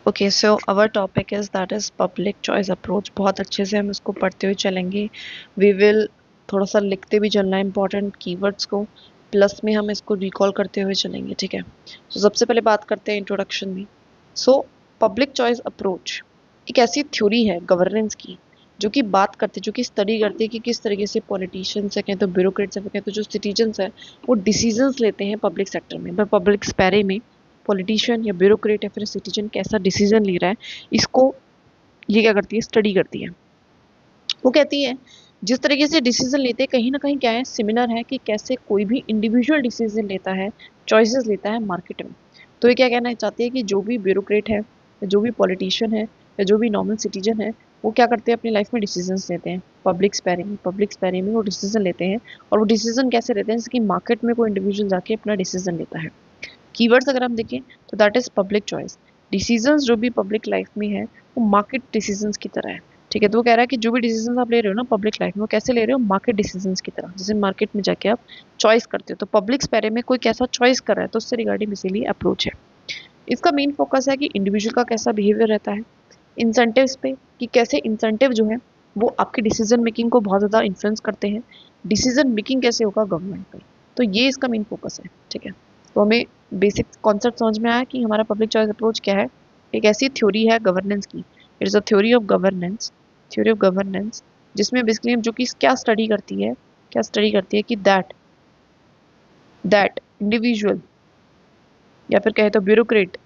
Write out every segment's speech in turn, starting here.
Okay, so our topic is that is public choice approach. बहुत अच्छे से हम इसको पढ़ते हुए चलेंगे। वी विल थोड़ा सा लिखते भी चलना है इंपॉर्टेंट कीवर्ड्स को, प्लस में हम इसको रिकॉल करते हुए चलेंगे। ठीक है, तो सबसे पहले बात करते हैं इंट्रोडक्शन में। सो पब्लिक चॉइस अप्रोच एक ऐसी थ्योरी है गवर्नेंस की जो कि बात करती है, जो कि स्टडी करती है कि किस तरीके से पॉलिटिशियंस है, कहें तो ब्यूरोक्रेट्स है, कहें तो जो सिटीजन्स है, वो डिसीजंस लेते हैं पब्लिक सेक्टर में, पब्लिक स्पेरे में। पॉलिटिशियन या ब्यूरोक्रेट या फिर सिटीजन कैसा डिसीजन ले रहा है, इसको ये क्या करती है, स्टडी करती है। वो कहती है जिस तरीके से डिसीजन लेते हैं कहीं ना कहीं क्या है, सिमिलर है कि कैसे कोई भी इंडिविजुअल डिसीजन लेता है, चॉइसेस लेता है मार्केट में। तो ये क्या कहना चाहती है कि जो भी ब्यूरोक्रेट है, या जो भी पॉलिटिशियन है, या जो भी नॉर्मल सिटीजन है, वो क्या करते हैं अपनी लाइफ में, डिसीजंस लेते हैं पब्लिक स्पेयरिंग में वो डिसीजन लेते हैं। और वो डिसीजन कैसे लेते हैं, जैसे कि मार्केट में कोई इंडिविजुअल जाके अपना डिसीजन लेता है। कीवर्ड्स अगर हम देखें तो that is public choice. Decisions जो भी पब्लिक लाइफ में है वो मार्केट डिसीजंस की तरह है। ठीक है, तो वो कह रहा है कि जो भी डिसीजन आप ले रहे हो ना पब्लिक लाइफ में, वो कैसे ले रहे हो, मार्केट डिसीजंस की तरह। जैसे मार्केट में जाके आप चॉइस करते हो, तो पब्लिक स्पेरे में कोई कैसा चॉइस कर रहा है, तो उससे रिगार्डिंग इसीलिए अप्रोच है। इसका मेन फोकस है कि इंडिविजुअल का कैसा बिहेवियर रहता है, इंसेंटिव्स पे, कि कैसे इंसेंटिव जो है वो आपकी डिसीजन मेकिंग को बहुत ज़्यादा इन्फ्लुएंस करते हैं। डिसीजन मेकिंग कैसे होगा गवर्नमेंट पे, तो ये इसका मेन फोकस है। ठीक है, तो हमें बेसिक कॉन्सेप्ट समझ में आया कि हमारा पब्लिक चॉइस अप्रोच क्या है। एक ऐसी थ्योरी है गवर्नेंस की, it is a theory of governance, theory of governance, जिसमें बेसिकली हम जो कि क्या स्टडी करती है, क्या स्टडी करती है कि दैट इंडिविजुअल या फिर कहे तो ब्यूरोक्रेट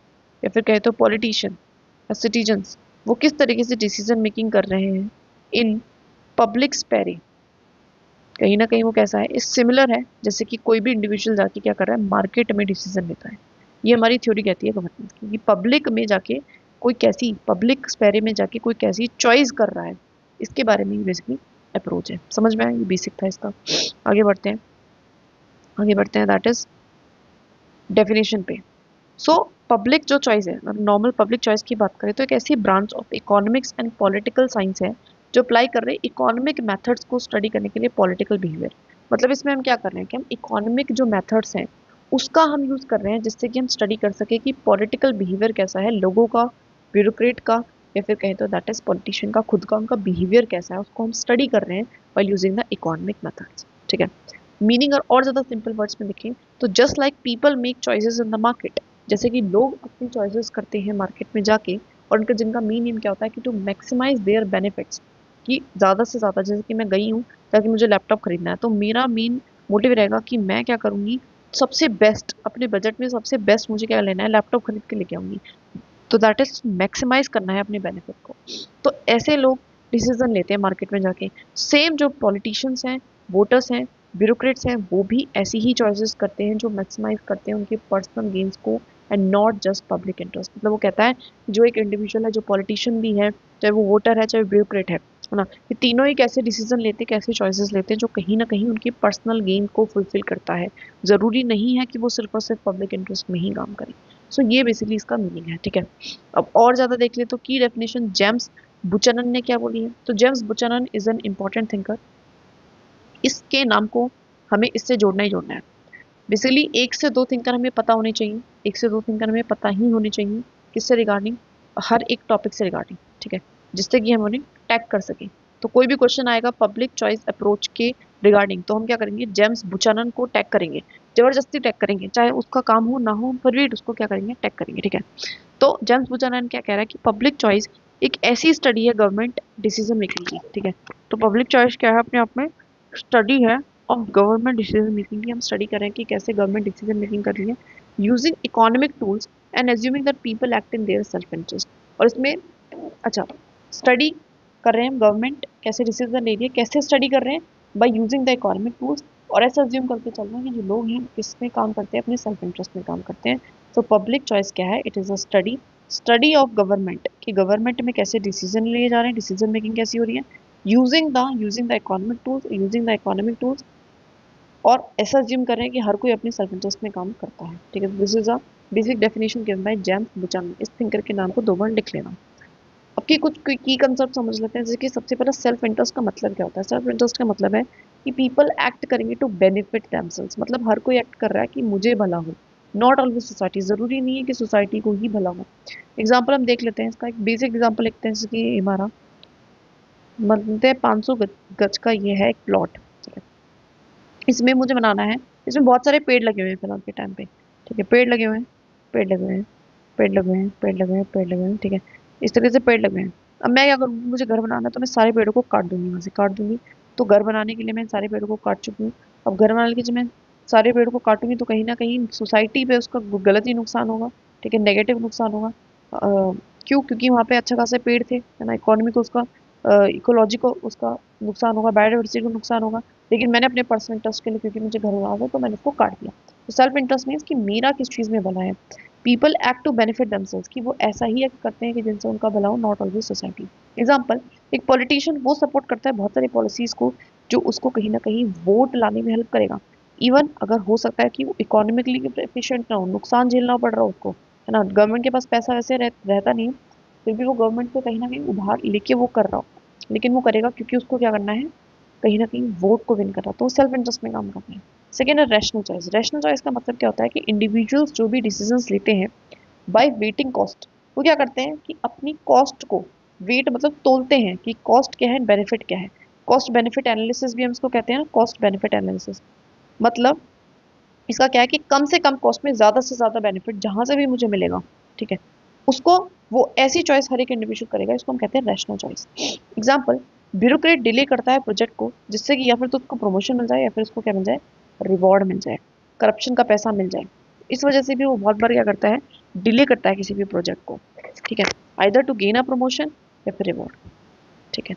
या फिर कहे तो पॉलिटिशियन या सिटीजन्स, वो किस तरीके से डिसीजन मेकिंग कर रहे हैं इन पब्लिक स्पेरे। कहीं ना कहीं वो कैसा है, इस सिमिलर है जैसे कि कोई भी इंडिविजुअल जाके क्या कर रहा है, मार्केट में डिसीजन लेता है। ये हमारी थ्योरी कहती है गवर्नेंस की, कि पब्लिक में जाके कोई कैसी, पब्लिक स्पेरे में जाके कोई कैसी चॉइस कर रहा है, इसके बारे में बेसिकली अप्रोच है। समझ में आया, ये बेसिक था इसका। आगे बढ़ते हैं, आगे बढ़ते हैं, दैट इज डेफिनेशन पे। सो पब्लिक जो चॉइस है, नॉर्मल पब्लिक चॉइस की बात करें तो एक ऐसी branch of economics and political science है जो अप्लाई कर रहे हैं इकोनॉमिक मेथड्स को स्टडी करने के लिए पॉलिटिकल बिहेवियर। मतलब इसमें हम क्या कर रहे हैं कि हम इकोनॉमिक जो मेथड्स हैं उसका हम यूज़ कर रहे हैं, जिससे कि हम स्टडी कर सके कि पॉलिटिकल बिहेवियर कैसा है लोगों का, ब्यूरोक्रेट का, या फिर कहें तो दैट इज पॉलिटिशियन का खुद का, उनका बिहेवियर कैसा है, उसको हम स्टडी कर रहे हैं by using the economic methods. ठीक है, मीनिंग और ज़्यादा सिंपल वर्ड्स में देखें तो just like people make choices in the market, जैसे कि लोग अपनी चॉइसेस करते हैं मार्केट में जाके, और उनका जिनका मेन एम क्या होता है कि टू मैक्सिमाइज देयर बेनिफिट्स, कि ज़्यादा से ज़्यादा, जैसे कि मैं गई हूँ ताकि मुझे लैपटॉप खरीदना है, तो मेरा मेन मोटिव रहेगा कि मैं क्या करूँगी, सबसे बेस्ट अपने बजट में सबसे बेस्ट मुझे क्या लेना है, लैपटॉप खरीद के लेके आऊँगी। तो दैट इज मैक्सिमाइज करना है अपने बेनिफिट को। तो ऐसे लोग डिसीजन लेते हैं मार्केट में जाके। सेम जो पॉलिटिशियंस हैं, वोटर्स हैं, ब्यूरोक्रेट्स हैं, वो भी ऐसी ही चॉइसेस करते हैं जो मैक्सिमाइज करते हैं उनके पर्सनल गेन्स को, and not just public interest. मतलब वो कहता है जो एक इंडिविजुअल है, जो पॉलिटिशियन भी है, चाहे वो वोटर है, चाहे ब्यूरोक्रेट है ना, ये तीनों ही कैसे डिसीजन लेते हैं, कैसे चॉइसेस लेते हैं जो कहीं ना कहीं उनके पर्सनल गेन को फुलफिल करता है। ज़रूरी नहीं है कि वो सिर्फ और सिर्फ पब्लिक इंटरेस्ट में ही काम करें। सो ये बेसिकली इसका मीनिंग है। ठीक है, अब और ज़्यादा देख ले तो की डेफिनेशन जेम्स बुचनन ने क्या बोली है। तो James Buchanan is an important thinker, इसके नाम को हमें इससे जोड़ना ही जोड़ना है। बेसिकली एक से दो थिंकर हमें पता होने चाहिए, एक से दो थिंकर हमें पता ही होने चाहिए, किससे रिगार्डिंग, हर एक टॉपिक से रिगार्डिंग। ठीक है, जिससे कि हम उन्हें टैग कर सकें। तो कोई भी क्वेश्चन आएगा पब्लिक चॉइस अप्रोच के रिगार्डिंग, तो हम क्या करेंगे, जेम्स बुचानन को टैग करेंगे, जबरदस्ती टैग करेंगे, चाहे उसका काम हो ना हो, फिर भी उसको क्या करेंगे, टैग करेंगे। ठीक है, तो जेम्स बुचानन क्या कह रहा है कि पब्लिक चॉइस एक ऐसी स्टडी है गवर्नमेंट डिसीजन मेकिंग की। ठीक है, तो पब्लिक चॉइस क्या है, अपने आप में स्टडी है ऑफ गवर्नमेंट डिसीजन मेकिंग की। हम स्टडी कर रहे हैं कि कैसे गवर्नमेंट डिसीजन मेकिंग कर रही है using economic tools and assuming that people act in their self interest. और इसमें अच्छा, स्टडी कर रहे हैं हम गवर्नमेंट कैसे डिसीजन ले रही है, कैसे स्टडी कर रहे हैं, by using the economic tools, और ऐसा अज्यूम करके चल रहे हैं कि जो लोग हैं किस में काम करते हैं, अपने सेल्फ इंटरेस्ट में काम करते हैं। तो पब्लिक चॉइस क्या है, it is a study, study of government, कि गवर्नमेंट में कैसे डिसीजन लिए जा रहे हैं, डिसीजन मेकिंग कैसी हो रही है, यूजिंग द इकोनॉमिक टूल्स, और ऐसा अज्यूम कर रहे हैं कि हर कोई अपने सेल्फ इंटरेस्ट में काम करता है। ठीक है, this is a basic definition given by James Buchanan. इस थिंकर के नाम को दो बार लिख लेना। अब की कुछ की कंसेप्ट समझ लेते हैं, जैसे कि सबसे पहले सेल्फ इंटरेस्ट का मतलब क्या होता है। सेल्फ इंटरेस्ट का मतलब है कि पीपल एक्ट करेंगे टू बेनिफिट देमसेल्व्स, मतलब हर कोई एक्ट कर रहा है कि मुझे भला हो, नॉट ऑलवेज सोसाइटी, जरूरी नहीं है कि सोसाइटी को ही भला हो। एग्जाम्पल हम देख लेते हैं, इसका एक बेसिक एग्जाम्पल लिखते हैं, जैसे कि हमारा मानते हैं 500 गज का ये है एक प्लॉट, इसमें मुझे बनाना है, इसमें बहुत सारे पेड़ लगे हुए हैं फिलहाल के टाइम पे, ठीक है, पेड़ लगे हुए हैं, पेड़ लगे हुए हैं, पेड़ लगे हुए हैं, पेड़ लगे हुए हैं, पेड़ लगे हुए हैं, ठीक है, इस तरीके से पेड़ लगे हुए हैं। अब मैं क्या करूँगी, मुझे घर बनाना है तो मैं सारे पेड़ों को काट दूंगी, वहां से काट दूंगी। तो घर बनाने के लिए मैं सारे पेड़ों को काट चुकी हूँ। अब घर बनाने के लिए जब मैं सारे पेड़ों को काटूंगी तो कहीं ना कहीं सोसाइटी पे उसका गलत ही नुकसान होगा, ठीक है, नेगेटिव नुकसान होगा। क्यों? क्योंकि वहाँ पे अच्छा खासे पेड़ थे, है ना, इकोनॉमी को उसका, इकोलॉजी को उसका नुकसान होगा, बायोडाइवर्सिटी को नुकसान होगा। लेकिन मैंने अपने पर्सनल इंटरेस्ट के लिए, क्योंकि मुझे घर बनाना था, तो मैंने उसको काट दिया। तो सेल्फ इंटरेस्ट मीन्स कि मेरा किस चीज़ में भला है। People act to benefit themselves, कि वो ऐसा ही एक्ट करते हैं कि जिनसे उनका भला हो, नॉट ऑलवेज सोसाइटी। एग्जाम्पल, एक पॉलिटिशियन वो सपोर्ट करता है बहुत सारी पॉलिसीज को जो उसको कहीं ना कहीं वोट लाने में हेल्प करेगा। इवन अगर हो सकता है कि वो इकोनॉमिकली एफिशिएंट ना हो, नुकसान झेलना पड़ रहा हो उसको, है ना, गवर्नमेंट के पास पैसा वैसे रहता नहीं है, फिर भी वो गवर्नमेंट को कहीं ना कहीं उधार लेके वो कर रहा हो, लेकिन वो करेगा क्योंकि उसको क्या करना है, कहीं ना कहीं वोट को विन कर रहा, तो सेल्फ इंटरेस्ट में काम करना है। सेकेंड है रैशनल चॉइस। रैशनल चॉइस का मतलब क्या होता है कि इंडिविजुअल्स जो भी डिसीजंस लेते हैं बाय वेटिंग कॉस्ट, वो क्या करते हैं कि अपनी कॉस्ट को, वेट मतलब तोलते हैं कि कॉस्ट क्या है, बेनिफिट क्या है। कॉस्ट बेनिफिट एनालिसिस भी हम इसको कहते हैं, कॉस्ट बेनिफिट एनालिसिस। मतलब इसका क्या है कि कम से कम कॉस्ट में ज्यादा से ज्यादा बेनिफिट जहां से भी मुझे मिलेगा, ठीक है, उसको, वो ऐसी चॉइस हर एक इंडिविजुअल करेगा, इसको हम कहते हैं rational choice. Example, bureaucrat delay करता है प्रोजेक्ट को, जिससे कि या फिर तो उसको प्रमोशन मिल जाए या फिर उसको क्या मिल जाए, रिवॉर्ड मिल जाए, करप्शन का पैसा मिल जाए। इस वजह से भी वो बहुत बार क्या करता है, डिले करता है किसी भी प्रोजेक्ट को, ठीक है, either to gain a promotion या फिर रिवॉर्ड, ठीक है।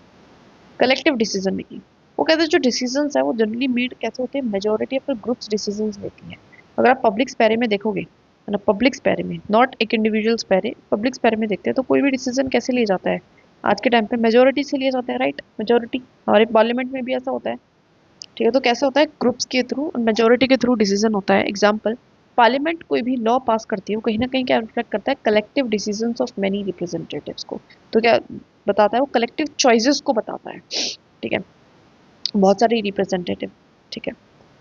कलेक्टिव डिसीजन मेकिंग, वो कहते हैं जो डिसीजन है वो जनरली मेड कैसे होते हैं, मेजोरिटी या फिर ग्रुप्स डिसीजन लेती है। अगर आप पब्लिक स्पेरे में देखोगे, है ना, पब्लिक स्पेरे में, नॉट एक इंडिविजुअल स्पेरे, पब्लिक स्पेरे में देखते हैं तो कोई भी डिसीजन कैसे लिया जाता है, आज के टाइम पे मेजोरिटी से लिया जाता है, राइट, मेजोरिटी। हमारे पार्लियामेंट में भी ऐसा होता है, ठीक है, तो कैसे होता है, ग्रुप्स के थ्रू, मेजोरिटी के थ्रू डिसीजन होता है। एग्जाम्पल, पार्लियामेंट कोई भी लॉ पास करती है वो कहीं ना कहीं क्या रिफ्लेक्ट करता है, collective decisions of many representatives को। तो क्या बताता है, वो कलेक्टिव चॉइसेस को बताता है, ठीक है, बहुत सारे रिप्रेजेंटेटिव, ठीक है।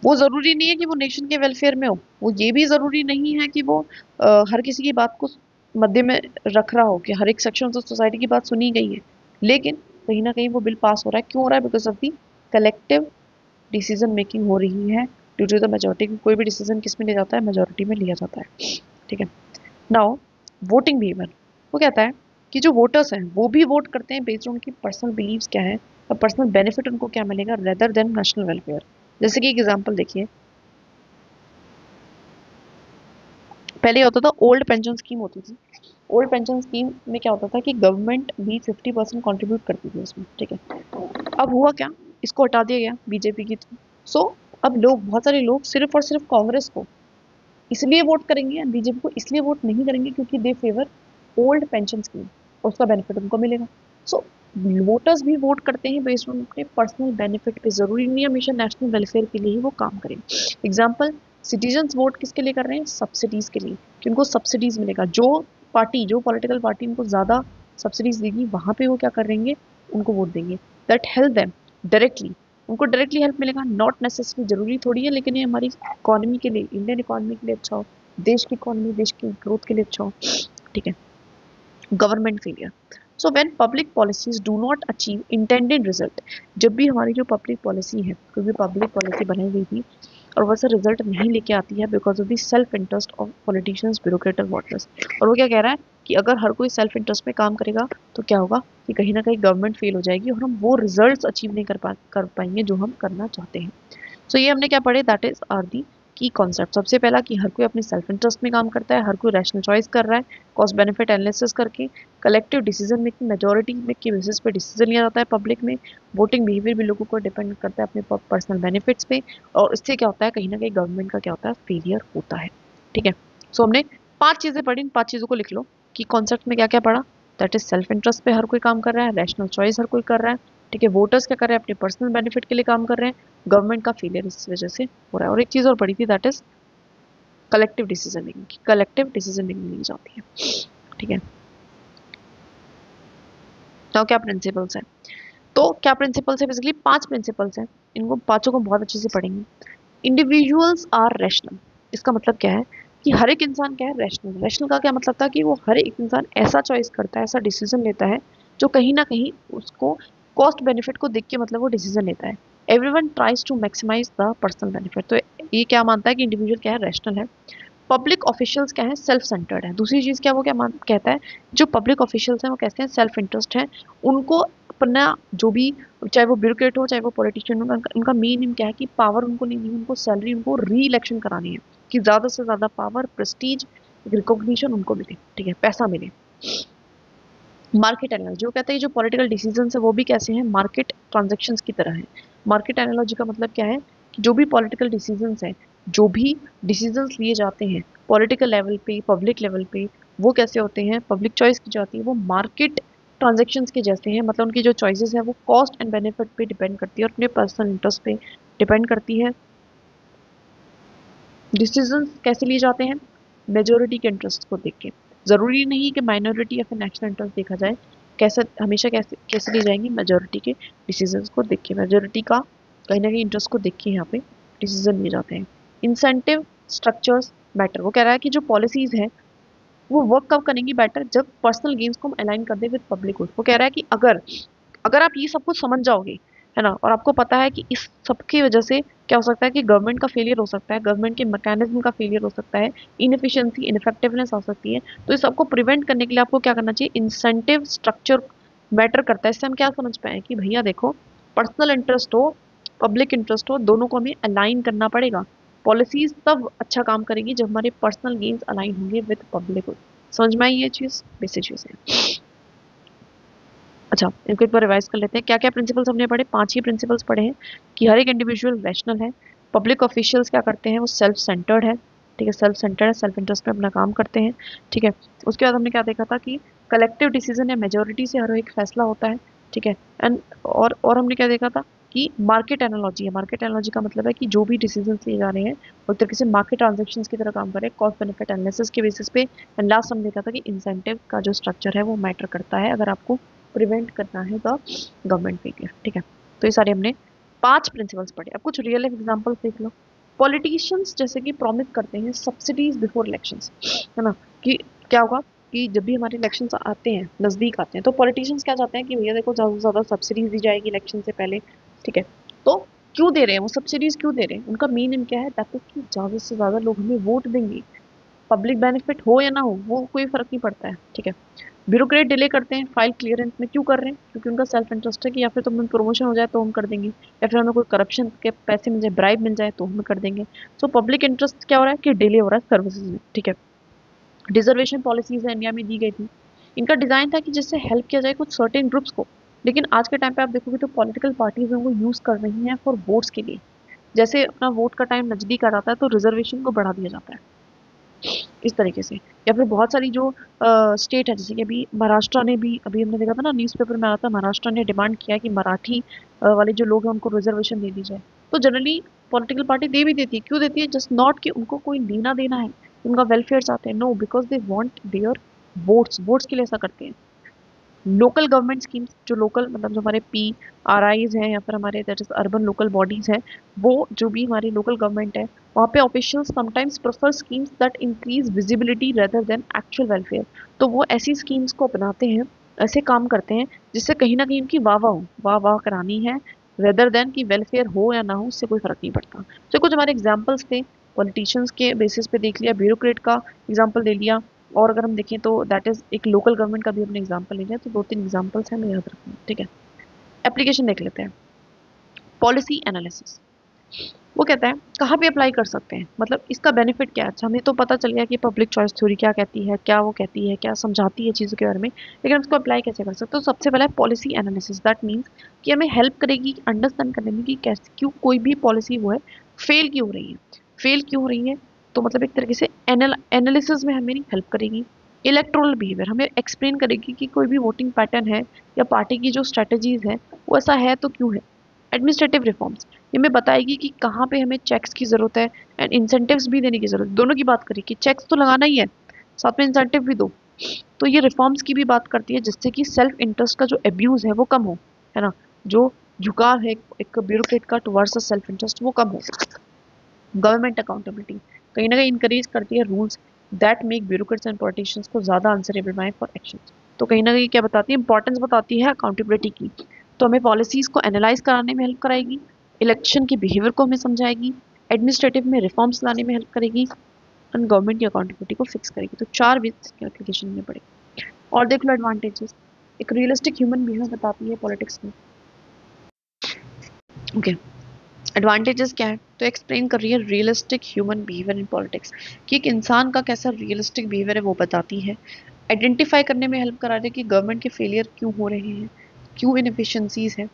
वो जरूरी नहीं है कि वो नेशन के वेलफेयर में हो, वो ये भी जरूरी नहीं है कि वो हर किसी की बात को मध्य में रख रहा हो कि हर एक सेक्शन ऑफ सोसाइटी की बात सुनी गई है, लेकिन कहीं ना कहीं वो बिल पास हो रहा है, क्यों हो रहा है, because of the collective decision making हो रही है, ड्यू टू द मेजोरिटी। कोई भी डिसीजन किस में लिया जाता है, मेजोरिटी में लिया जाता है, ठीक है। नाउ वोटिंग बिहेवियर, वो कहता है कि जो वोटर्स हैं वो भी वोट करते हैं बेस्ड ऑन उनकी पर्सनल बिलीव्स क्या है और पर्सनल बेनिफिट उनको क्या मिलेगा, रेदर देन नेशनल वेलफेयर। जैसे कि एक एग्जांपल देखिए, पहले होता था ओल्ड पेंशन स्कीम होती थी। ओल्ड पेंशन स्कीम में क्या होता था कि गवर्नमेंट भी 50% कॉन्ट्रीब्यूट करती थी उसमें, ठीक है। अब हुआ क्या, इसको हटा दिया गया बीजेपी की थ्रू। सो अब लोग, बहुत सारे लोग सिर्फ और सिर्फ कांग्रेस को इसलिए वोट करेंगे या बीजेपी को इसलिए वोट नहीं करेंगे क्योंकि दे फेवर ओल्ड पेंशन स्कीम, उसका बेनिफिट उनको मिलेगा। सो वोटर्स भी वोट करते हैं बेस्ड ऑन अपने पर्सनल बेनिफिट पे, जरूरी नहीं है हमेशा नेशनल वेलफेयर के लिए ही वो काम करें। एग्जाम्पल, सिटीजन्स वोट किसके लिए कर रहे हैं, सब्सिडीज के लिए, कि उनको सब्सिडीज मिलेगा, जो पार्टी, जो पॉलिटिकल पार्टी उनको ज्यादा सब्सिडीज देगी वहां पे वो क्या करेंगे, उनको वोट देंगे, दैट हेल्प देम डायरेक्टली, उनको डायरेक्टली हेल्प मिलेगा, नॉट नेसेसरी, जरूरी थोड़ी है, लेकिन ये हमारी इकोनॉमी के लिए, इंडियन इकोनॉमी के लिए अच्छा हो, देश की इकोनॉमी, देश की ग्रोथ के लिए अच्छा हो, ठीक है। Government failure, so when public policies do not achieve intended result, जब भी हमारी जो पब्लिक पॉलिसी है, कोई भी पब्लिक पॉलिसी बनाई गई थी और वैसा रिजल्ट नहीं लेके आती है because of the self interest of politicians, bureaucrat और वोटर्स। और वो क्या कह रहा है कि अगर हर कोई सेल्फ इंटरेस्ट में काम करेगा तो क्या होगा कि कहीं ना कहीं गवर्नमेंट फेल हो जाएगी और हम वो रिजल्ट्स अचीव नहीं कर पाएंगे जो हम करना चाहते हैं। सो ये हमने क्या पढ़े, दैट इज आर दी की कॉन्सेप्ट। सबसे पहला कि हर कोई अपने सेल्फ इंटरेस्ट में काम करता है, हर कोई रैशनल चॉइस कर रहा है, कॉस्ट बेनिफिट एनालिसिस करके, कलेक्टिव डिसीजन मेकिंग, मेजोरिटी में के बेसिस पे डिसीजन लिया जाता है पब्लिक में, वोटिंग बिहेवियर भी लोगों को डिपेंड करता है अपने पर्सनल बेनिफिट्स पे, और इससे क्या होता है, कहीं ना कहीं गवर्नमेंट का क्या होता है, फेलियर होता है, ठीक है। सो हमने 5 चीजें पढ़ी, इन 5 चीजों को लिख लो कि कॉन्सेप्ट में क्या क्या पढ़ा, दैट इज सेल्फ इंटरेस्ट पे हर कोई काम कर रहा है, रैशनल चॉइस हर कोई कर रहा है, ठीक है, वोटर्स क्या कर रहे हैं, अपने पर्सनल बेनिफिट के लिए काम कर रहे हैं, गवर्नमेंट का फेलियर इस वजह से हो रहा है। और एक चीज और पढ़ी थी, that is collective decision making, collective decision making ली जाती है, ठीक है। तो क्या प्रिंसिपल्स है, तो क्या प्रिंसिपल्स है, बेसिकली 5 प्रिंसिपल्स हैं, इनको पांचों को बहुत अच्छे से पढ़ेंगे। इंडिविजुअल्स आर रैशनल, इसका मतलब क्या है, कि हर एक इंसान क्या है, रैशनल। रैशनल का क्या मतलब था कि वो हर एक इंसान ऐसा चॉइस करता है, ऐसा डिसीजन लेता है जो कहीं ना कहीं उसको कॉस्ट बेनिफिट को देख के मतलब वो डिसीजन लेता है। Everyone tries to maximise the personal benefit. तो ये क्या मानता है कि इंडिविजुअल क्या है, रैशनल है। पब्लिक ऑफिशियल्स क्या है, सेल्फ सेंटर्ड है। दूसरी चीज क्या, वो क्या कहता है, जो पब्लिक ऑफिशियल्स हैं वो कहते हैं सेल्फ इंटरेस्ट है। उनको अपना जो भी, चाहे वो ब्यूरोक्रेट हो चाहे वो पॉलिटिशियन हो, उनका मेन एम क्या है कि पावर उनको लेनी है, उनको सैलरी, उनको री इलेक्शन करानी है कि ज्यादा से ज्यादा पावर, प्रेस्टीज, रिकॉग्निशन उनको मिले, ठीक है, पैसा मिले। मार्केट एनालॉजी, वो कहता है जो पॉलिटिकल डिसीजन है वो भी कैसे हैं, मार्केट ट्रांजेक्शन्स की तरह है। मार्केट एनालॉजी का मतलब क्या है कि जो भी पॉलिटिकल डिसीजंस हैं, जो भी डिसीजंस लिए जाते हैं पॉलिटिकल लेवल पे, पब्लिक लेवल पे, वो कैसे होते हैं, पब्लिक चॉइस की जाती है, वो मार्केट ट्रांजेक्शन्स के जैसे हैं। मतलब उनकी जो चॉइसेस है वो कॉस्ट एंड बेनिफिट पे डिपेंड करती है और अपने पर्सनल इंटरेस्ट पे डिपेंड करती है। डिसीजंस कैसे लिए जाते हैं, मेजोरिटी के इंटरेस्ट को देख के। जरूरी नहीं कि माइनॉरिटी या फिर नेशनल इंटरेस्ट देखा जाए, कैसे हमेशा कैसे कैसे लिए जाएंगे, मेजोरिटी के डिसीजंस को देख के, मेजोरिटी का कहीं ना कहीं इंटरेस्ट को देख के यहाँ पे डिसीजन लिए जाते हैं। इंसेंटिव स्ट्रक्चर्स मैटर, वो कह रहा है कि जो पॉलिसीज है वो वर्क कब करेंगी बेटर, जब पर्सनल गेन्स को हम अलाइन कर दे विद पब्लिक गुड। वो कह रहा है कि अगर अगर आप ये सब कुछ समझ जाओगे, है ना, और आपको पता है कि इस सब की वजह से क्या हो सकता है कि गवर्नमेंट का फेलियर हो सकता है, गवर्नमेंट के मैकेनिज्म का फेलियर हो सकता है, इनएफिशिएंसी, इनफेक्टिवनेस हो सकती है, तो इस सबको प्रिवेंट करने के लिए आपको क्या करना चाहिए, इंसेंटिव स्ट्रक्चर मैटर करता है। इससे हम क्या समझ पाए कि भैया देखो, पर्सनल इंटरेस्ट हो, पब्लिक इंटरेस्ट हो, दोनों को हमें अलाइन करना पड़ेगा। पॉलिसीज तब अच्छा काम करेगी जब हमारे पर्सनल गेन्स अलाइन होंगे विद पब्लिक। समझ में आई ये चीज, बेसिक चीज है। अच्छा, इनको एक बार रिवाइज कर लेते हैं। क्या क्या प्रिंसिपल्स हमने पढ़े, 5 ही प्रिंसिपल्स पढ़े हैं कि हर एक इंडिविजुअल रैशनल है, पब्लिक ऑफिशियल्स क्या करते हैं, वो सेल्फ सेंटर्ड है, ठीक है, सेल्फ सेंटर्ड है, सेल्फ इंटरेस्ट में अपना काम करते हैं, ठीक है। उसके बाद हमने क्या देखा था कि कलेक्टिव डिसीजन या मेजोरिटी से हर एक फैसला होता है, ठीक है। एंड और हमने क्या देखा था कि मार्केट एनालॉजी है। मार्केट एनालॉजी का मतलब है कि जो भी डिसीजन लिए जा रहे हैं वो एक तरीके से मार्केट ट्रांजेक्शंस की तरह काम कर रहे हैं, कॉस्ट बेनिफिट एनालिसिस के बेसिस पे। एंड लास्ट हमने देखा था कि इंसेंटिव का जो स्ट्रक्चर है वो मैटर करता है अगर आपको प्रिवेंट करना है द गवर्नमेंट फेलियर, ठीक है। तो ये सारे हमने 5 प्रिंसिपल्स पढ़े। अब कुछ रियल लाइफ एग्जांपल्स देख लो। पॉलिटिशियंस जैसे कि प्रॉमिस करते हैं सब्सिडीज बिफोर इलेक्शंस, है ना, कि क्या होगा कि जब भी हमारे इलेक्शंस आते हैं, नजदीक आते हैं, तो पॉलिटिशियंस क्या चाहते हैं कि भैया देखो ज्यादा से ज्यादा सब्सिडीज दी जाएगी इलेक्शन से पहले, ठीक है। तो क्यों दे रहे हैं वो सब्सिडीज, क्यों दे रहे हैं, उनका मेन एम क्या है, ताकि ज्यादा से ज्यादा लोग हमें वोट देंगे। पब्लिक बेनिफिट हो या ना हो वो कोई फर्क नहीं पड़ता है, ठीक है। ब्यूरोक्रेट डिले करते हैं फाइल क्लियरेंस में, क्यों कर रहे हैं, क्योंकि उनका सेल्फ इंटरेस्ट है कि या फिर तो हमें प्रमोशन हो जाए तो हम कर देंगे, या फिर हमें कोई करप्शन के पैसे मिल जाए, ब्राइब मिल जाए तो हम कर देंगे। सो पब्लिक इंटरेस्ट क्या हो रहा है कि डिले हो रहा है सर्विसेज में, ठीक है। रिजर्वेशन पॉलिसीज इंडिया में दी गई थी, इनका डिजाइन था कि जिससे हेल्प किया जाए कुछ सर्टेन ग्रुप्स को। लेकिन आज के टाइम पे आप देखोगे तो पॉलिटिकल पार्टीज उनको यूज कर रही हैं फॉर वोट्स के लिए। जैसे अपना वोट का टाइम नजदीक आ जाता है तो रिजर्वेशन को बढ़ा दिया जाता है इस तरीके से। या फिर बहुत सारी जो स्टेट है, जैसे कि अभी महाराष्ट्र ने भी, अभी हमने देखा था ना न्यूज़पेपर में आया था, महाराष्ट्र ने डिमांड किया कि मराठी वाले जो लोग हैं उनको रिजर्वेशन दे दी जाए। तो जनरली पॉलिटिकल पार्टी दे भी देती है, क्यों देती है, जस्ट नॉट कि उनको कोई लेना देना है, उनका वेलफेयर चाहते हैं, no, because they want their votes, votes के लिए ऐसा करते हैं। लोकल गवर्नमेंट स्कीम्स, जो लोकल मतलब जो हमारे PRIs हैं या फिर हमारे that is urban local bodies हैं, वो जो भी हमारी लोकल गवर्नमेंट है, वहाँ पे official sometimes prefer schemes that increase visibility rather than actual welfare. तो वो ऐसी स्कीम्स को अपनाते हैं, ऐसे काम करते हैं जिससे कहीं ना कहीं उनकी वाह वाह हो, वाह वाह करानी है, रेदर देन कि वेलफेयर हो या ना हो उससे कोई फर्क नहीं पड़ता। तो कुछ हमारे एग्जाम्पल्स थे, पॉलिटिशियंस के बेसिस पे देख लिया, ब्यूरोक्रेट का एग्जाम्पल दे लिया, और अगर हम देखें तो दैट इज एक लोकल गवर्नमेंट का भी अपने एग्जांपल ले लिया, तो 2-3 एग्जांपल्स हैं, मैं याद रखूंगा, ठीक है। एप्लीकेशन देख लेते हैं। पॉलिसी एनालिसिस, वो कहता है कहाँ पे अप्लाई कर सकते हैं, मतलब इसका बेनिफिट क्या है। अच्छा, हमें तो पता चल गया कि पब्लिक चॉइस थ्योरी क्या कहती है, क्या वो कहती है, क्या समझाती है चीज़ों के बारे में, लेकिन उसको अप्लाई कैसे कर सकते हैं। तो सबसे पहले पॉलिसी एनालिसिस, दैट मीन्स कि हमें हेल्प करेगी अंडरस्टैंड करने में कि कैसे, क्यों कोई भी पॉलिसी वो है फेल क्यों हो रही है, फेल क्यों हो रही है। तो मतलब एक तरीके से एनालिसिस में हमें हेल्प करेगी। इलेक्ट्रोल बिहेवियर हमें एक्सप्लेन करेगी कि कोई भी वोटिंग पैटर्न है या पार्टी की जो स्ट्रेटजीज है वो ऐसा है तो क्यों है। एडमिनिस्ट्रेटिव रिफॉर्म्स, ये हमें बताएगी कि कहाँ पे हमें चेक्स की जरूरत है एंड इंसेंटिव्स भी देने की जरूरत है। दोनों की बात करी कि चेक्स तो लगाना ही है, साथ में इंसेंटिव भी दो। तो ये रिफॉर्म्स की भी बात करती है जिससे कि सेल्फ इंटरेस्ट का जो एब्यूज है वो कम हो, है ना, जो झुकाव है एक ब्यूरोक्रेट का टुवर्ड्स सेल्फ इंटरेस्ट वो कम हो। गवर्नमेंट अकाउंटेबिलिटी, कहीं ना कहीं इंकरेज करती है rules that make bureaucrats and politicians को ज़्यादा आंसरेबल बनाए फॉर एक्शन। तो कहीं ना कहीं क्या बताती है, इंपॉर्टेंस बताती है अकाउंटेबिलिटी की। तो हमें पॉलिसीज को एनालाइज कराने में हेल्प कराएगी, इलेक्शन के बिहेवियर को हमें समझाएगी, एडमिनिस्ट्रेटिव में रिफॉर्म्स लाने में हेल्प करेगी, एंड गवर्नमेंट की अकाउंटेबिलिटी को फिक्स करेगी। तो 4 बेसिक की एप्लीकेशन में पड़ेगी। और देख लो एडवांटेजेस, एक रियलिस्टिक ह्यूमन बिहेवियर बताती है पॉलिटिक्स में। ओके, एडवांटेजेस क्या है, तो एक्सप्लेन कर रही है realistic human behaviour in politics, कि एक इंसान का कैसा रियलिस्टिक बिहेवियर है वो बताती है। आइडेंटिफाई करने में हेल्प करा रही है कि गवर्नमेंट के फेलियर क्यों हो रहे हैं, क्यों इनएफिशिएंसीज है।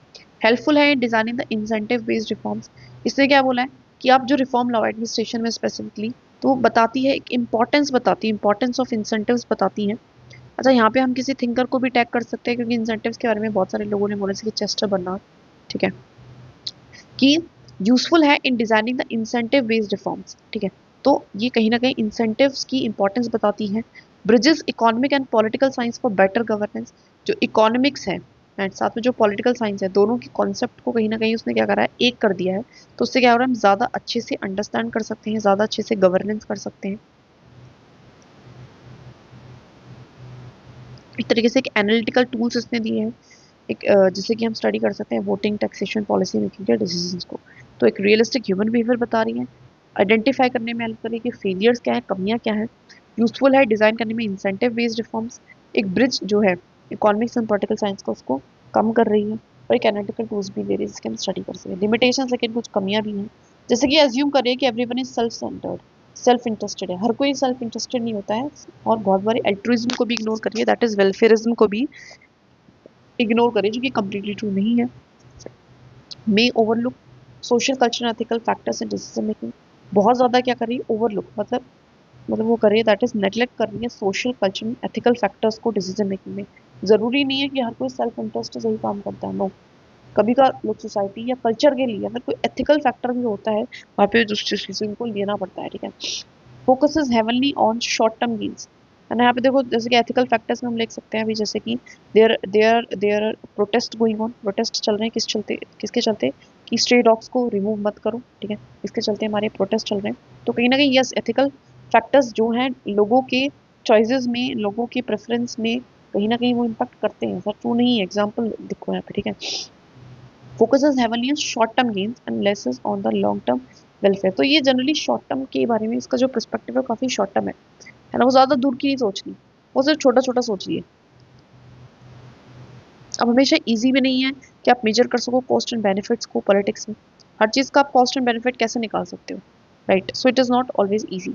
हेल्पफुल है designing the incentive based reforms, इसने क्या बोला है कि आप जो रिफॉर्म लाओ एडमिनिस्ट्रेशन में स्पेसिफिकली, तो बताती है, एक इंपॉर्टेंस बताती है, इंपॉर्टेंस ऑफ इंसेंटिव्स बताती है। अच्छा, यहाँ पे हम किसी थिंकर को भी टैग कर सकते हैं, क्योंकि इंसेंटिव्स के बारे में बहुत सारे लोगों ने बोला, जैसे कि चेस्टर बर्नार्ड, ठीक है, कि यूजफुल है in designing the incentive based reforms, ठीक है। तो ये कहीं ना कहीं इंसेंटिव्स की इंपॉर्टेंस बताती है। Bridges economic and political science for better governance, जो इकोनॉमिक्स है एंड साथ में जो पॉलिटिकल साइंस है, दोनों की कॉन्सेप्ट को कहीं ना कहीं उसने क्या करा है, एक कर दिया है। तो उससे क्या हो रहा है, हम ज़्यादा अच्छे से अंडरस्टैंड कर सकते हैं, ज़्यादा अच्छे से गवर्नेंस कर सकते हैं। एक तरीके से एक एनालिटिकल टूल्स इसने दिए हैं, एक जिससे कि हम स्टडी कर सकते हैं वोटिंग, टैक्सेशन, पॉलिसी मेकिंग के डिसीजंस को। तो एक रियलिस्टिक ह्यूमन बिहेवियर बता रही है, आइडेंटिफाई करने में हेल्प करेगी कि फेलियर्स क्या है, कमियां क्या है। यूजफुल है डिजाइन करने में इंसेंटिव बेस्ड रिफॉर्म्स, एक ब्रिज जो है इकोनॉमिक्स एंड पॉलिटिकल साइंस का उसको कम कर रही है, और एक एनालिटिकल टूल्स भी दे रही है जिसके हम स्टडी कर सकते हैं। लिमिटेशन, लेकिन कुछ कमियां भी हैं, जैसे कि एज्यूम करिए कि everyone is self centred, self interested है, हर कोई सेल्फ इंटरेस्टेड नहीं होता है, और बहुत बार एल्ट्रुइज्म को भी इग्नोर करिए, दैट इज वेलफेयरिज्म को भी इग्नोर करिए, जो कि कंप्लीटली ट्रू नहीं है। May overlook social culture ethical factors in decision making, बहुत ज़्यादा क्या कर रही है, ओवरलुक मतलब वो कर रही है, दैट इज नेगलेक्ट कर रही है सोशल कल्चर एथिकल फैक्टर्स को डिसीजन मेकिंग में। ज़रूरी नहीं है कि हर कोई सेल्फ इंटरेस्ट से ही काम करता है, नो। कभी का लोग सोसाइटी या कल्चर के लिए अगर कोई एथिकल फैक्टर भी होता है, वहाँ पे उस डिसीजन को लेना पड़ता है, ठीक है। Focuses heavenly on short term gains, है ना। यहाँ पे देखो, जैसे कि एथिकल फैक्टर्स में हम लिख सकते हैं अभी, जैसे कि there protest going on, protest चल रहे हैं, किसके चलते, कि स्ट्रे डॉग्स को रिमूव मत करो, ठीक है, इसके चलते हमारे प्रोटेस्ट चल रहे हैं। तो कहीं ना कहीं यस, एथिकल फैक्टर्स जो हैं लोगों के चॉइसेस में, लोगों की प्रेफरेंस में कहीं ना कहीं वो इम्पैक्ट करते हैं, सर ट्रू नहीं है, एग्जाम्पल देखो यहाँ पे, ठीक है। Focuses heavenly on short term gains and laces on the long term welfare, तो ये जनरली शॉर्ट टर्म के बारे में इसका जो पर्सपेक्टिव है काफी शॉर्ट टर्म है ना, वो ज्यादा दूर की नहीं सोच रही, वो सिर्फ छोटा छोटा सोच रही है। अब हमेशा इजी भी नहीं है कि आप मेजर कर सको कॉस्ट एंड बेनिफिट्स को पॉलिटिक्स में, हर चीज का आप कॉस्ट एंड बेनिफिट कैसे निकाल सकते हो, right. So it is not always easy,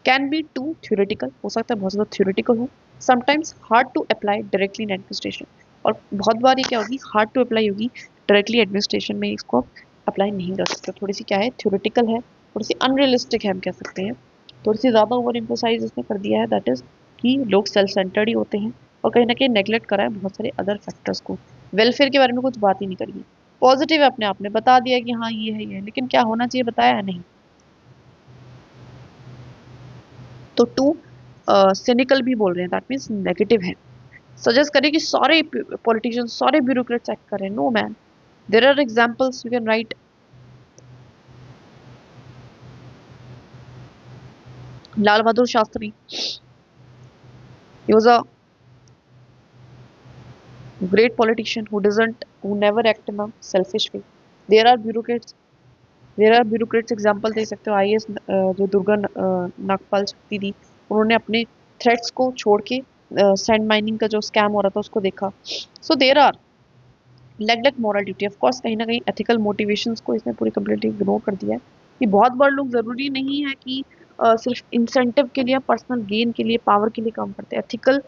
can be too theoretical, हो सकता है बहुत ज़्यादा थ्योरेटिकल हो, sometimes hard to apply directly in administration, और बहुत बार ये क्या होगी, हार्ड टू अप्लाई होगी, डायरेक्टली एडमिनिस्ट्रेशन में इसको अप्लाई नहीं कर सकते, थोड़ी सी क्या है, थ्योरेटिकल है, थोड़ी सी अनरियलिस्टिक है, हम कह सकते हैं, थोड़ी सी ज़्यादा ओवर एम्फोसाइज इसने कर दिया है, दैट इज कि लोग सेल्फ सेंटर्ड ही होते हैं, और कहीं ना कहीं नेगलेक्ट करा है बहुत सारे अदर फैक्टर्स को, वेलफेयर के बारे में कुछ बात ही नहीं करी है। पॉजिटिव है अपने आप में, बता दिया कि हाँ ये है, लेकिन क्या होना चाहिए बताया है नहीं। तो टू सिनिकल भी बोल रहे हैं, दैट मीन्स नेगेटिव है। सजेस्ट करें कि सारे पॉलिटिशियंस, सारे ब्यूरोक्रेट्स एक्ट करें, no man, there are examples you can right. Lal Bahadur Shastri, he was a great politician who never act in a selfish way. there are bureaucrats there are bureaucrats example दे सकते हो, IAS जो दुर्गा नागपाल शक्ति थी, उन्होंने अपने थ्रेट्स को छोड़ के सैंड माइनिंग का जो स्कैम हो रहा था उसको देखा। So there are neglect moral duty, of course कहीं ना कहीं एथिकल मोटिवेशंस को इसने पूरी कंप्लीटली इग्नोर कर दिया है, कि बहुत बार लोग ज़रूरी नहीं है कि सिर्फ इंसेंटिव के लिए, पर्सनल गेन के लिए, पावर के लिए काम करते हैं। एथिकल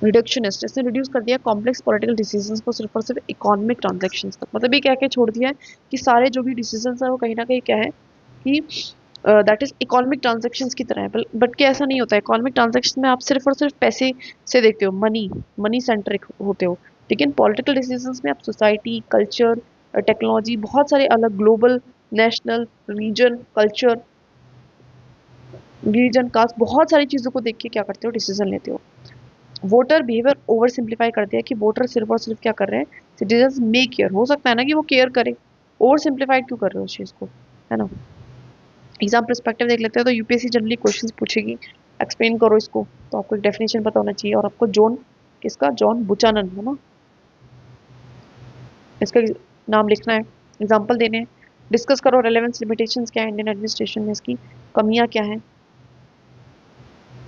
रिडक्शनिस्ट, इसने रिड्यूस कर दिया कॉम्प्लेक्स पॉलिटिकल डिसीजंस को सिर्फ और सिर्फ इकोनॉमिक ट्रांजैक्शंस तक, मतलब ये कह के छोड़ दिया है कि सारे जो भी डिसीजंस है वो कहीं ना कहीं क्या है कि दैट इज इकोनॉमिक ट्रांजैक्शंस की तरह है, बट कि ऐसा नहीं होता है। इकोनॉमिक ट्रांजैक्शन में आप सिर्फ और सिर्फ पैसे से देखते हो, मनी सेंट्रिक होते हो, लेकिन पॉलिटिकल डिसीजंस में आप सोसाइटी, कल्चर, टेक्नोलॉजी, बहुत सारे अलग ग्लोबल, नेशनल, रीजन कास्ट, बहुत सारी चीज़ों को देख के क्या करते हो, डिसीजन लेते हो। वोटर बिहेवियर ओवर सिंप्लीफाई कर दिया कि वोटर सिर्फ और सिर्फ क्या कर रहे हैं, सिटीजन में केयर, हो सकता है ना कि वो केयर करे, ओवर सिंप्लीफाइड क्यों कर रहे हो उस चीज़ को। है ना। एग्जाम पर्सपेक्टिव देख लेते हैं तो यूपीएससी जनरली क्वेश्चंस पूछेगी, एक्सप्लेन करो इसको, तो आपको एक डेफिनेशन पता होना चाहिए, और आपको जॉन किसका, जॉन बुचानन है ना, इसका नाम लिखना है, एग्जाम्पल देने हैं, डिस्कस करो रेलेवेंस लिमिटेशंस क्या है इंडियन एडमिनिस्ट्रेशन में, इसकी कमियां क्या हैं,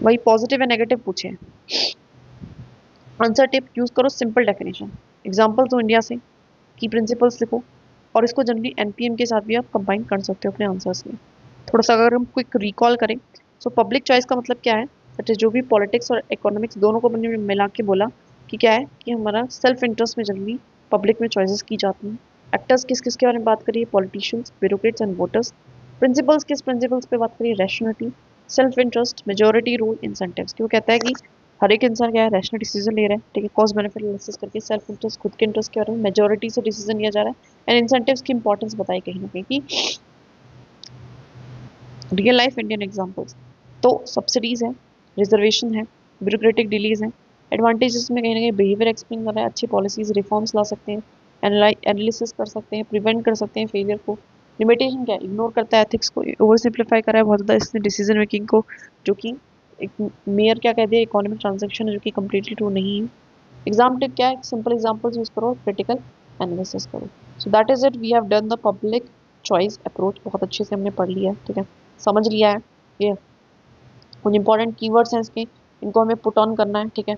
वही पॉजिटिव या नेगेटिव पूछे हैं। आंसर टिप यूज करो सिंपल डेफिनेशन, एग्जाम्पल दो इंडिया से, की प्रिंसिपल्स लिखो, और इसको जनरली एनपीएम के साथ भी आप कंबाइन कर सकते हो अपने आंसर्स में। थोड़ा सा अगर हम क्विक रिकॉल करें, सो पब्लिक चॉइस का मतलब क्या है, दैट इज जो भी पॉलिटिक्स और इकोनॉमिक्स दोनों को मैंने मिला के बोला कि क्या है कि हमारा सेल्फ इंटरेस्ट में जनरली पब्लिक में चॉइसेस की जाती हैं। एक्टर्स किस किस के बारे में बात करिए, politicians, bureaucrats and voters. Principles किस प्रिंसिपल्स पे बात करिए, rationality, self interest, majority rule, incentives, क्यों कहता है कि हर एक इंसान क्या है, रैशनल डिसीजन ले रहा है, ठीक है, कॉस्ट बेनिफिट एनालिसिस करके, सेल्फ इंटरेस्ट खुद के इंटरेस्ट के बारे में, मेजोरिटी से डिसीजन लिया जा रहा है, एंड इंसेंटिव्स की इंपॉर्टेंस बताई कहीं ना कहीं कि रियल लाइफ इंडियन एग्जांपल्स, तो सब्सिडीज है, रिजर्वेशन है, ब्यूरोक्रेटिक डिलीज है, एडवांटेजेस में कहीं ना कहीं बिहेवियर एक्सप्लेन कर रहा है, अच्छी पॉलिसीज रिफॉर्म्स ला सकते हैं, एनालिसिस कर सकते हैं, प्रिवेंट कर सकते हैं फेलियर को, लिमिटेशन क्या है, इग्नोर करता है एथिक्स को, ओवर सिंप्लीफाई कर रहा है बहुत ज़्यादा इसने डिसीजन मेकिंग को, जो कि एक मेयर क्या कह दिया इकोनॉमिक ट्रांजेक्शन है, जो कि कम्प्लीटली ट्रू नहीं है। एग्जाम टिप क्या है, सिंपल एग्जांपल्स यूज करो, क्रिटिकल एनालिसिस करो। So that is it, we have done the public choice approach, बहुत अच्छे से हमने पढ़ लिया है, ठीक है, समझ लिया है ये कुछ इंपॉर्टेंट कीवर्ड्स हैं इसके, इनको हमें पुट ऑन करना है, ठीक है,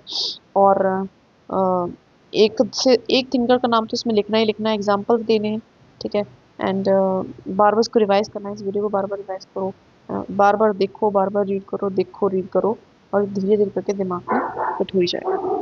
और अ, एक से एक थिंकर का नाम तो इसमें लिखना ही लिखना है, एग्जाम्पल्स देने हैं, ठीक है, एंड बार बार इसको रिवाइज करना है, इस वीडियो को बार बार रिवाइज करो, बार बार देखो, बार बार रीड करो, देखो रीड करो, और धीरे धीरे करके दिमाग में फिट हो ही जाएगा।